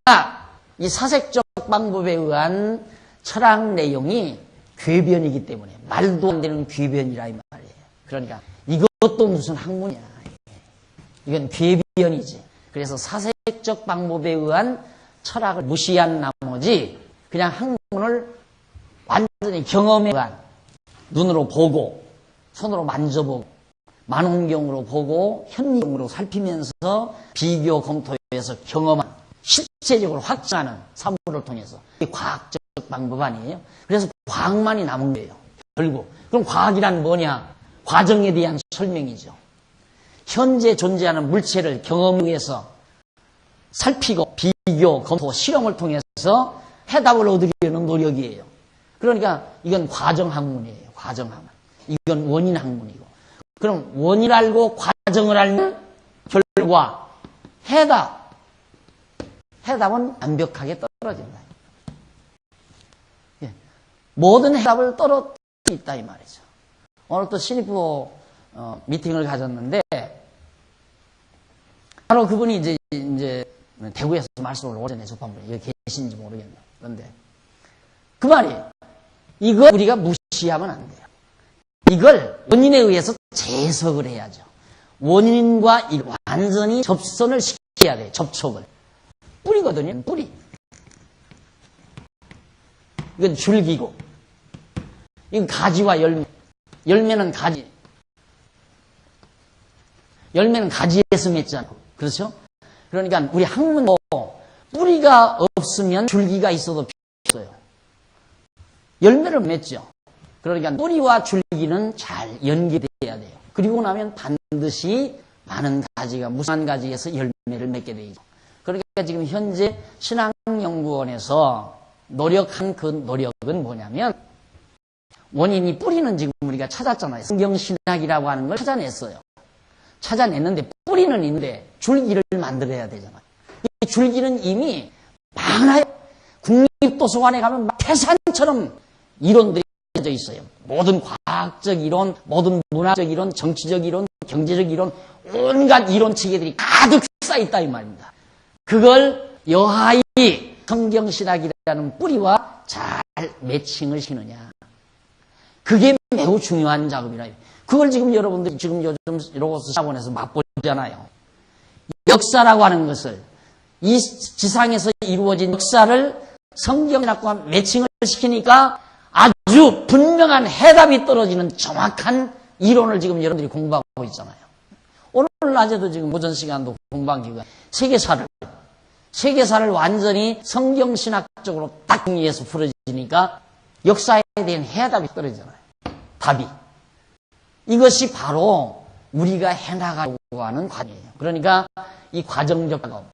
이 사색적 방법에 의한 철학 내용이 궤변이기 때문에 말도 안 되는 궤변이라 이 말이에요. 그러니까 이것도 무슨 학문이야. 이건 궤변이지. 그래서 사색적 방법에 의한 철학을 무시한 나머지 그냥 학문을 완전히 경험에 의한 눈으로 보고 손으로 만져보고 만원경으로 보고 현미경으로 살피면서 비교 검토해서 경험한 실체적으로 확증하는 사물을 통해서 이게 과학적 방법 아니에요? 그래서 과학만이 남은 거예요. 결국. 그럼 과학이란 뭐냐? 과정에 대한 설명이죠. 현재 존재하는 물체를 경험에 의해서 살피고 비교, 검토, 실험을 통해서 해답을 얻으려는 노력이에요. 그러니까 이건 과정학문이에요. 과정학문. 이건 원인학문이고. 그럼 원인을 알고 과정을 알면 결과, 해답은 완벽하게 떨어진다. 모든 해답을 떨어뜨릴 수 있다 이 말이죠. 오늘 또 신입부 미팅을 가졌는데 바로 그분이 이제 대구에서 말씀을 오전에 접한 분이 여기 계신지 모르겠네요. 그런데 그 말이 이거 우리가 무시하면 안 돼요. 이걸 원인에 의해서 재해석을 해야죠. 원인과 완전히 접선을 시켜야 돼요. 접촉을. 뿌리거든요. 뿌리. 이건 줄기고 이건 가지와 열매. 열매는 가지. 열매는 가지에서 맺잖아. 그렇죠? 그러니까 우리 학문도 뿌리가 없으면 줄기가 있어도 필요 없어요. 열매를 맺죠. 그러니까 뿌리와 줄기는 잘 연계돼야 돼요. 그리고 나면 반드시 많은 가지가 무수한 가지에서 열매를 맺게 되죠. 그러니까 지금 현재 신앙연구원에서 노력한 그 노력은 뭐냐면 원인이 뿌리는 지금 우리가 찾았잖아요. 성경신학이라고 하는 걸 찾아냈어요. 찾아냈는데 뿌리는 있는데 줄기를 만들어야 되잖아요. 이 줄기는 이미 많아요. 국립도서관에 가면 막 태산처럼 이론들이 져 있어요. 모든 과학적 이론, 모든 문화적 이론, 정치적 이론, 경제적 이론, 온갖 이론 체계들이 가득 쌓여있다 이 말입니다. 그걸 여하이 성경신학이라는 뿌리와 잘 매칭을 시키느냐. 그게 매우 중요한 작업이라. 그걸 지금 여러분들이 지금 요즘 로고스 사본에서 맛보잖아요. 역사라고 하는 것을 이 지상에서 이루어진 역사를 성경신학과 매칭을 시키니까 아주 분명한 해답이 떨어지는 정확한 이론을 지금 여러분들이 공부하고 있잖아요. 오늘 낮에도 지금 오전 시간도 공부한 기간 세계사를 세계사를 완전히 성경신학적으로 딱 정리해서 풀어지니까 역사에 대한 해답이 떨어지잖아요. 답이. 이것이 바로 우리가 해나가려고 하는 과정이에요. 그러니까 이 과정적 작업.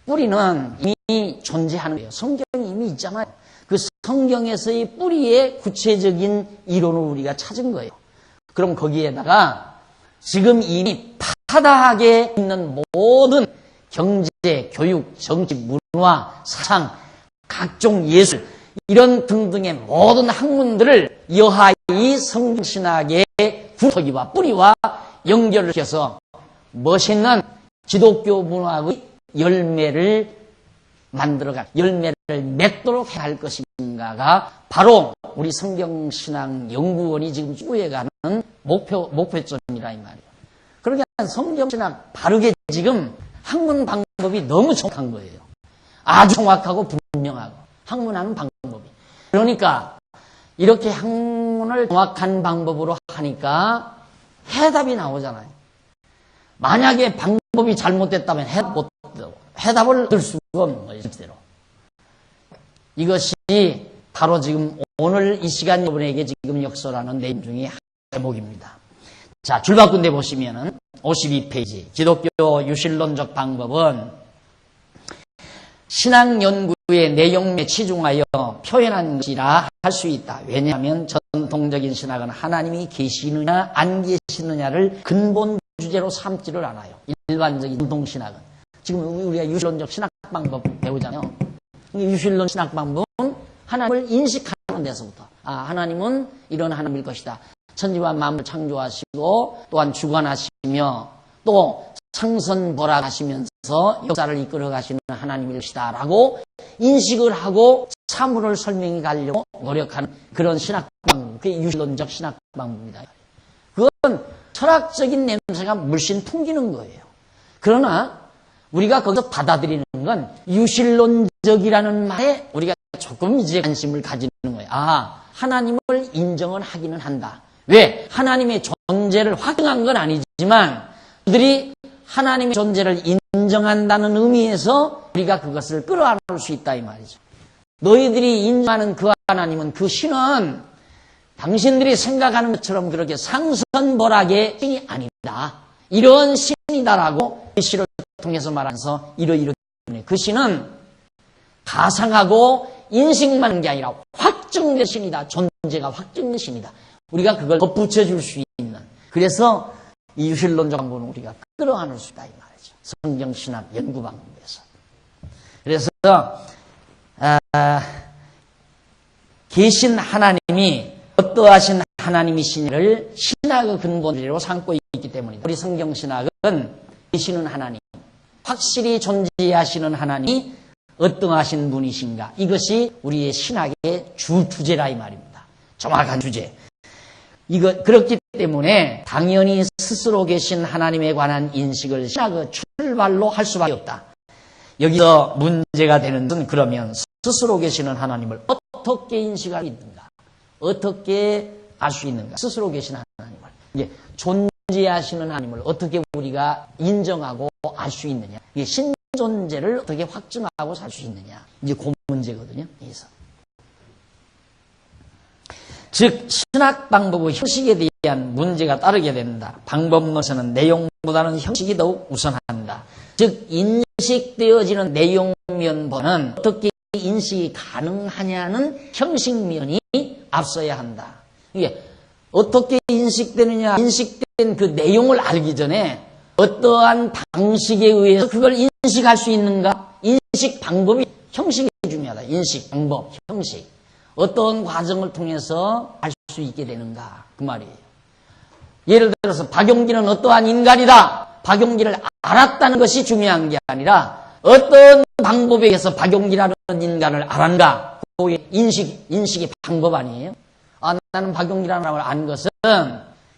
뿌리는 이미 존재하는 거예요. 성경이 이미 있잖아요. 그 성경에서의 뿌리의 구체적인 이론을 우리가 찾은 거예요. 그럼 거기에다가 지금 이미 파다하게 있는 모든 경제, 교육, 정치, 문화, 사상, 각종 예술 이런 등등의 모든 학문들을 여하이 성경신학의 구토기와 뿌리와 연결을 시켜서 멋있는 기독교 문학의 열매를 만들어갈, 열매를 맺도록 해야 할 것인가가 바로 우리 성경신학연구원이 지금 추구해가는 목표점이라 이 말이에요. 그러니까 성경신학 바르게 지금 학문 방법이 너무 정확한 거예요. 아주 정확하고 분명하고 학문하는 방법이. 그러니까 이렇게 학문을 정확한 방법으로 하니까 해답이 나오잖아요. 만약에 방법이 잘못됐다면 해답을 얻을 수가 없는 거예요. 실제로. 이것이 바로 지금 오늘 이 시간 여러분에게 지금 역설하는 내용 중에 대목입니다. 자, 줄바꾼 데 보시면은 52페이지 기독교 유실론적 방법은 신학 연구의 내용에 치중하여 표현한 것이라 할 수 있다. 왜냐하면 전통적인 신학은 하나님이 계시느냐 안 계시느냐를 근본 주제로 삼지를 않아요. 일반적인 전통신학은. 지금 우리가 유실론적 신학 방법 배우잖아요. 유실론 신학 방법은 하나님을 인식하는 데서부터 하나님은 이런 하나님일 것이다. 천지와 만물을 창조하시고 또한 주관하시며 또 상선벌악하시면서 역사를 이끌어 가시는 하나님일 것이다 라고 인식을 하고 사물을 설명해 가려고 노력하는 그런 신학 방법, 그게 유실론적 신학 방법입니다. 그건 철학적인 냄새가 물씬 풍기는 거예요. 그러나 우리가 거기서 받아들이는 건 유실론적이라는 말에 우리가 조금 이제 관심을 가지는 거예요. 하나님을 인정은 하기는 한다. 왜? 하나님의 존재를 확증한 건 아니지만 그들이 하나님의 존재를 인정한다는 의미에서 우리가 그것을 끌어안을 수 있다 이 말이죠. 너희들이 인정하는 그 하나님은 그 신은 당신들이 생각하는 것처럼 그렇게 상선벌악의 신이 아니다. 이런 신이다라고 이 시를 통해서 말하면서 이러이러기 때문에 그 신은 가상하고 인식만 하는 게 아니라 확증된 신이다. 존재가 확증된 신이다. 우리가 그걸 덧붙여줄 수 있는. 그래서 이 유실론적 방법은 우리가 끌어안을 수 있다 이 말이죠. 성경신학 연구 방법에서. 그래서 계신 하나님이 어떠하신 하나님이시냐를 신학의 근본으로 삼고 있기 때문이다. 우리 성경신학은 계시는 하나님, 확실히 존재하시는 하나님이 어떠하신 분이신가. 이것이 우리의 신학의 주제라 이 말입니다. 정확한 주제. 그렇기 때문에 당연히 스스로 계신 하나님에 관한 인식을 신학의 출발로 할 수밖에 없다. 여기서 문제가 되는 것은 그러면 스스로 계시는 하나님을 어떻게 인식할 수 있는가? 어떻게 알 수 있는가? 스스로 계신 하나님을. 이게 존재하시는 하나님을 어떻게 우리가 인정하고 알 수 있느냐? 이게 신존재를 어떻게 확증하고 살 수 있느냐? 이제 그 문제거든요. 그래서. 즉 신학 방법의 형식에 대한 문제가 따르게 된다. 방법론에서는 내용보다는 형식이 더욱 우선한다. 즉 인식되어지는 내용면보다는 어떻게 인식이 가능하냐는 형식면이 앞서야 한다. 이게 어떻게 인식되느냐, 인식된 그 내용을 알기 전에 어떠한 방식에 의해서 그걸 인식할 수 있는가? 인식 방법이 형식이 중요하다. 인식 방법, 형식. 어떤 과정을 통해서 알 수 있게 되는가 그 말이에요. 예를 들어서 박용기는 어떠한 인간이다. 박용기를 알았다는 것이 중요한 게 아니라 어떤 방법에 의해서 박용기라는 인간을 알았는가. 그게 인식의 방법 아니에요. 나는 박용기라는 사람을 안 것은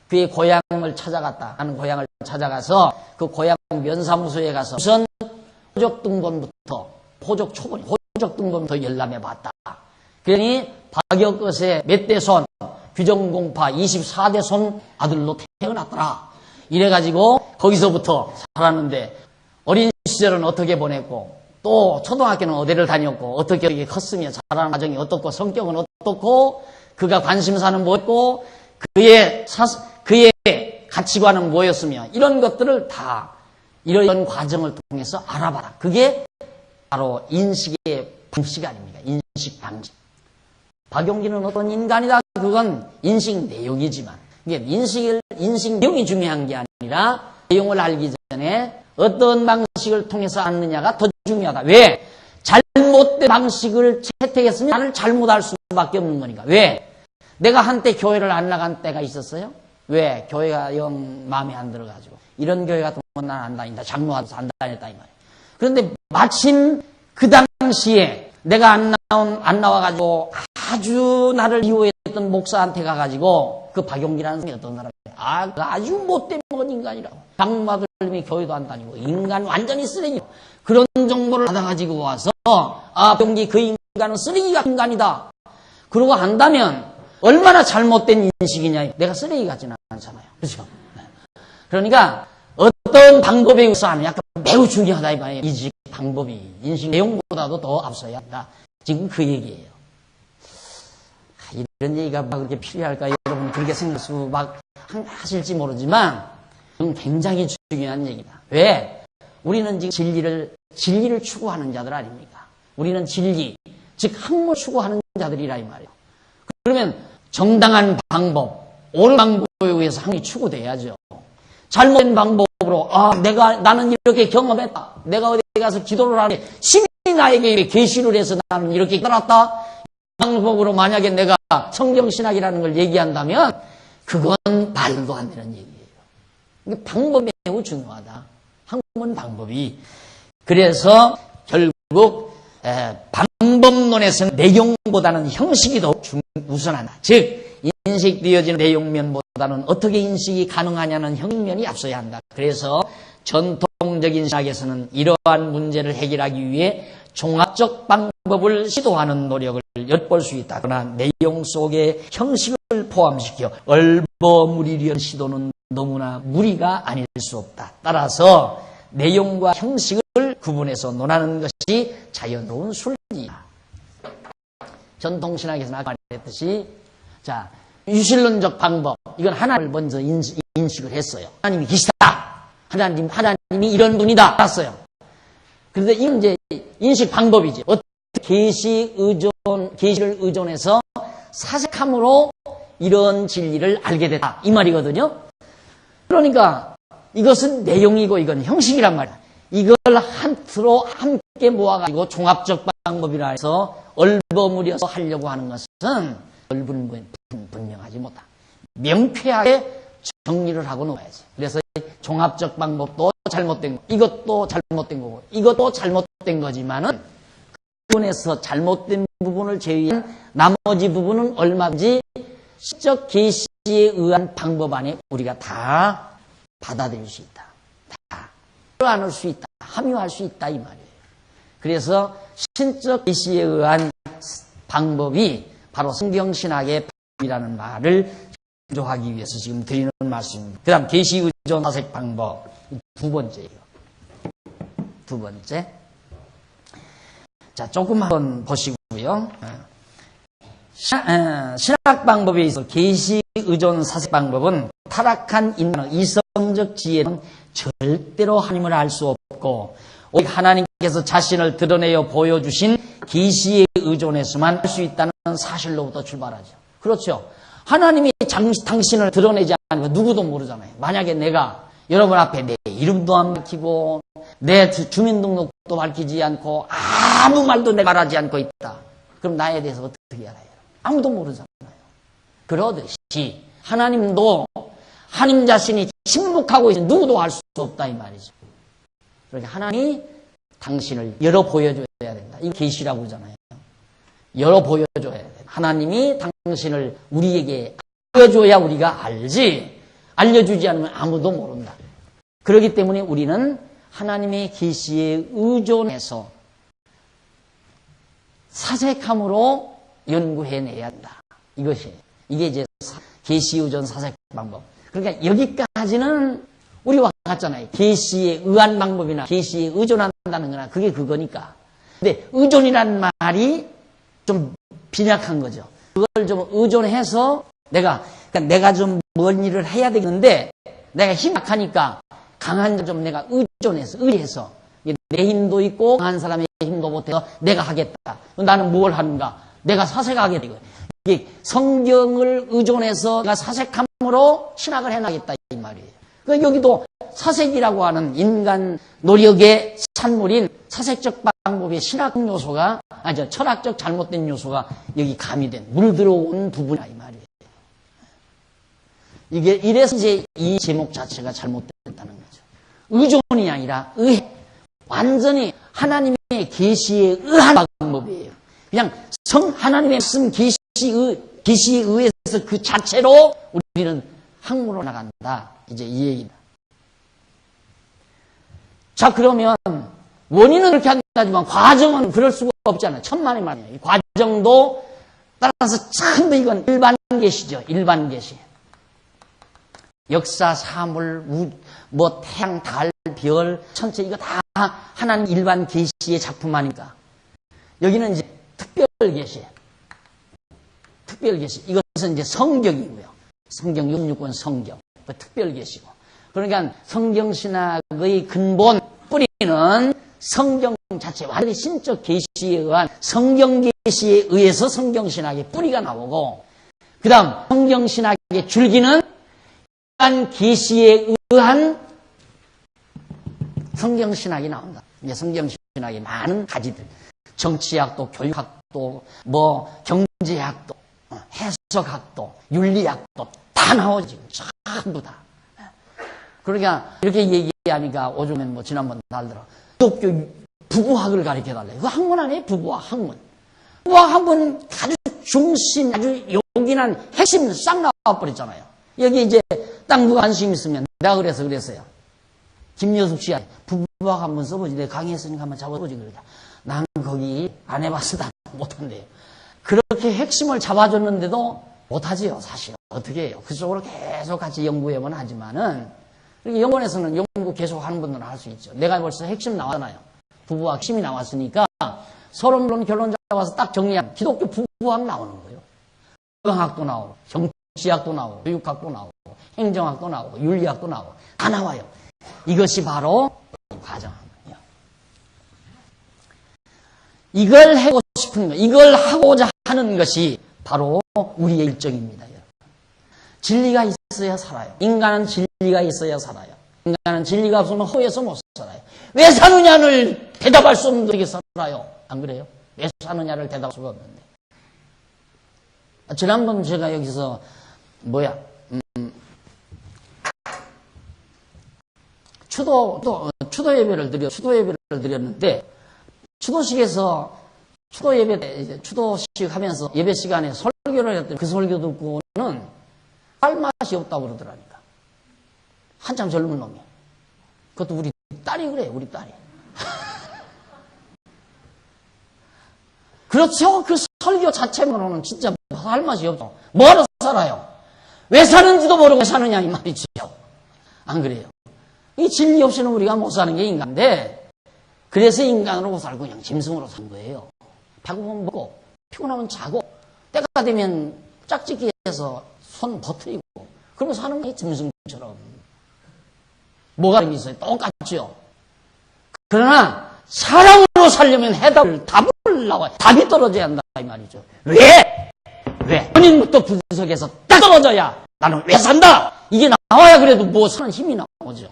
그의 고향을 찾아갔다. 나는 고향을 찾아가서 그 고향 면사무소에 가서 우선 호적등본부터 호적등본부터 열람해 봤다. 그러니 박역것의 몇 대 손, 규정공파 24대 손 아들로 태어났더라. 이래가지고 거기서부터 살았는데 어린 시절은 어떻게 보냈고 또 초등학교는 어디를 다녔고 어떻게 컸으며 자라는 과정이 어떻고 성격은 어떻고 그가 관심사는 뭐였고 그의 가치관은 뭐였으며 이런 것들을 다 이런 과정을 통해서 알아봐라. 그게 바로 인식의 방식 아닙니까? 인식 방식. 박용진은 어떤 인간이다. 그건 인식 내용이지만 이게 인식 내용이 중요한 게 아니라 내용을 알기 전에 어떤 방식을 통해서 알느냐가 더 중요하다. 왜? 잘못된 방식을 채택했으면 나를 잘못할 수밖에 없는 거니까. 왜? 내가 한때 교회를 안 나간 때가 있었어요? 왜? 교회가 영 마음에 안 들어가지고. 이런 교회 같은 건 난 안 다닌다. 장로하면서 안 다녔다 이 말이에요. 그런데 마침 그 당시에 내가 안 나와가지고 아주 나를 미워했던 목사한테 가가지고 그 박용기라는 사람이 어떤 사람이에요? 아주 못된 먹은 인간이라고. 장마들님이 교회도 안 다니고 인간 완전히 쓰레기. 그런 정보를 받아가지고 와서 박용기 그 인간은 쓰레기가 인간이다. 그러고 한다면 얼마나 잘못된 인식이냐. 내가 쓰레기 같지는 않잖아요. 그렇죠? 그러니까 어떤 방법에 의해서 하느냐 매우 중요하다 이 말이에요. 인식 방법이 인식 내용보다도 더 앞서야 한다. 지금 그 얘기예요. 이런 얘기가 막 그렇게 필요할까 여러분 그렇게 생각수 막 하실지 모르지만 그건 굉장히 중요한 얘기다. 왜? 우리는 지금 진리를 추구하는 자들 아닙니까? 우리는 진리, 즉 학문을 추구하는 자들이라 이 말이에요. 그러면 정당한 방법, 옳은 방법에 의해서 학문이 추구돼야죠. 잘못된 방법으로 나는 이렇게 경험했다. 내가 어디 가서 기도를 하는데 신이 나에게 계시를 해서 나는 이렇게 깨달았다. 방법으로 만약에 내가 성경신학이라는 걸 얘기한다면 그건 말도 안 되는 얘기예요. 방법이 매우 중요하다. 학문 방법이. 그래서 결국 방법론에서는 내용보다는 형식이 더 우선하다. 즉 인식되어지는 내용면보다는 어떻게 인식이 가능하냐는 형면이 앞서야 한다. 그래서 전통적인 신학에서는 이러한 문제를 해결하기 위해 종합적 방법을 시도하는 노력을 엿볼 수 있다. 그러나 내용 속에 형식을 포함시켜 얼버무리려는 시도는 너무나 무리가 아닐 수 없다. 따라서 내용과 형식을 구분해서 논하는 것이 자연스러운 순리다. 전통신학에서는 아까 말했듯이 자 유실론적 방법 이건 하나님을 먼저 인식을 했어요. 하나님이 계시다. 하나님이 이런 분이다. 알았어요. 그런데 이건 이제 인식 방법이지. 어떻게 계시를 의존해서 사색함으로 이런 진리를 알게 됐다. 이 말이거든요. 그러니까 이것은 내용이고 이건 형식이란 말이야. 이걸 한트로 함께 모아가지고 종합적 방법이라 해서 얼버무려서 하려고 하는 것은 분명하지 못하다. 명쾌하게 정리를 하고 놓아야지. 그래서 종합적 방법도 잘못된 거, 이것도 잘못된 거고, 이것도 잘못된 거지만은 그 부분에서 잘못된 부분을 제외한 나머지 부분은 얼마든지 시적 계시에 의한 방법 안에 우리가 다 받아들일 수 있다. 다 안을 수 있다. 함유할 수 있다 이 말이에요. 그래서 신적 계시에 의한 방법이 바로 성경신학의 방법이라는 말을 강조하기 위해서 지금 드리는 말씀입니다. 그 다음 계시 의존 사색 방법 두 번째예요. 두 번째. 자, 조금 한번 보시고요. 신학 방법에 있어서 계시 의존 사색 방법은 타락한 인간의 이성적 지혜는 절대로 하나님을 알 수 없고 오직 하나님께서 자신을 드러내어 보여주신 계시에 의존해서만 할 수 있다는 사실로부터 출발하죠. 그렇죠. 하나님이 당신을 드러내지 않으면 누구도 모르잖아요. 만약에 내가 여러분 앞에 내 이름도 안 밝히고 내 주민등록도 밝히지 않고 아무 말도 내가 말하지 않고 있다. 그럼 나에 대해서 어떻게 알아요? 아무도 모르잖아요. 그러듯이 하나님도 하나님 자신이 침묵하고 있는 누구도 알 수 없다 이 말이죠. 그러니까 하나님이 당신을 열어 보여줘야 된다. 이게 계시라고 그러잖아요. 열어 보여줘야 된다. 하나님이 당신을 우리에게 알려줘야 우리가 알지 알려주지 않으면 아무도 모른다. 그렇기 때문에 우리는 하나님의 계시에 의존해서 사색함으로 연구해내야 한다. 이게 이제 계시 의존 사색 방법. 그러니까 여기까지는 우리와 같잖아요. 계시에 의한 방법이나 계시에 의존한 한다는 거나 그게 그거니까. 근데 의존이란 말이 좀 빈약한 거죠. 그걸 좀 의존해서 내가 좀 뭔 일을 해야 되겠는데 내가 힘이 약하니까 강한 좀 내가 의지해서 내 힘도 있고 강한 사람의 힘도 못해서 내가 하겠다. 나는 뭘 하는가? 내가 사색하겠다. 이게 성경을 의존해서 내가 사색함으로 신학을 해나겠다 이 말이에요. 그러니까 여기도 사색이라고 하는 인간 노력의 산물인 사색적 방법의 신학 요소가 철학적 잘못된 요소가 여기 가미된 물들어온 부분이다 이 말이에요. 이게 이래서 이제 이 제목 자체가 잘못됐다는 거죠. 의존이 아니라 의해. 완전히 하나님의 계시에 의한 방법이에요. 그냥 하나님의 말씀 계시에 의해서 그 자체로 우리는 학문으로 나간다. 이제 이 얘기다. 자, 그러면 원인은 그렇게 한다지만 과정은 그럴 수가 없잖아요. 천만의 말이에요. 이 과정도 따라서 전부 이건 일반 계시죠. 일반 계시. 역사, 사물, 태양, 달, 별, 천체 이거 다 하나님 일반 계시의 작품 아닙니까? 여기는 이제 특별 계시. 특별 계시. 이것은 이제 성경이고요. 성경 66권 성경. 그 특별 계시고. 그러니까 성경 신학의 근본 뿌리는 성경 자체 완전히 신적 계시에 의한 성경 계시에 의해서 성경 신학의 뿌리가 나오고 그다음 성경 신학의 줄기는 일반 계시에 의한 성경신학이 나온다. 이제 성경신학의 많은 가지들. 정치학도, 교육학도, 경제학도, 해석학도, 윤리학도 다 나오죠. 지금. 전부 다. 그러니까 이렇게 얘기하니까 오죽하면 지난번 날들어. 기독교 부부학을 가르쳐 달래. 그 학문 아니에요? 부부학 학문. 부부학 학문 아주 중심, 아주 요긴한 핵심 싹 나와버렸잖아요. 여기 이제 딱 누가 관심 있으면 내가 그랬어요. 김여숙 씨가 부부학 한번 써보지. 내가 강의했으니까 한번 잡아보지. 그러니까 난 거기 안 해봤어. 난 못한대요. 그렇게 핵심을 잡아줬는데도 못하지요. 사실 어떻게 해요. 그쪽으로 계속 같이 연구해만 하지만은 연구원에서는 연구 계속 하는 분들은 할 수 있죠. 내가 벌써 핵심 나왔잖아요. 부부학 핵심이 나왔으니까 서론론 결론 잡아서 딱 정리하면 기독교 부부학 나오는 거예요. 건강학도 나오고 정치학도 나오고 교육학도 나오고 행정학도 나오고 윤리학도 나오고 다 나와요. 이것이 바로 과정이에요. 이걸 하고 싶은 거, 이걸 하고자 하는 것이 바로 우리의 일정입니다. 진리가 있어야 살아요. 인간은 진리가 있어야 살아요. 인간은 진리가 없으면 허에서 못 살아요. 왜 사느냐를 대답할 수 없는 데게 살아요. 안 그래요? 왜 사느냐를 대답할 수가 없는데. 지난번 제가 여기서 추도 예배를 드렸는데, 추도식에서, 추도식 하면서 예배 시간에 설교를 했더니 그 설교 듣고는 할 맛이 없다고 그러더라니까. 한참 젊은 놈이. 그것도 우리 딸이 그래, 우리 딸이. 그렇죠? 그 설교 자체만으로는 진짜 할 맛이 없어. 뭐하러 살아요? 왜 사는지도 모르고 사느냐, 이 말이죠. 안 그래요? 이 진리 없이는 우리가 못 사는 게 인간인데, 그래서 인간으로 살고 그냥 짐승으로 산 거예요. 배고프면 먹고, 피곤하면 자고, 때가 되면 짝짓기 해서 손 버티고, 그러면 사는 게 짐승처럼. 뭐가 있어요? 똑같죠? 그러나, 사랑으로 살려면 답을 나와요. 답이 떨어져야 한다, 이 말이죠. 왜? 본인부터 분석해서 딱 떨어져야 나는 왜 산다! 이게 나와야 그래도 뭐 사는 힘이 나오죠.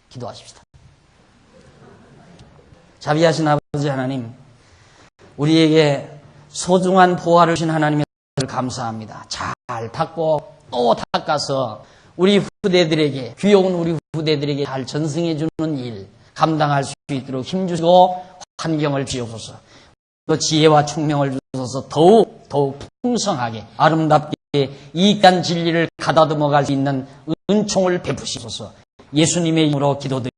기도하십시다. 자비하신 아버지 하나님, 우리에게 소중한 보화를 주신 하나님의 감사합니다. 잘 닦고 또 닦아서 우리 후대들에게, 귀여운 우리 후대들에게 잘 전승해주는 일 감당할 수 있도록 힘주시고 환경을 주옵소서. 또 지혜와 총명을 주셔서 더욱 풍성하게 아름답게 이익한 진리를 가다듬어 갈 수 있는 은총을 베푸시소서. 예수님의 이름으로 기도드립니다.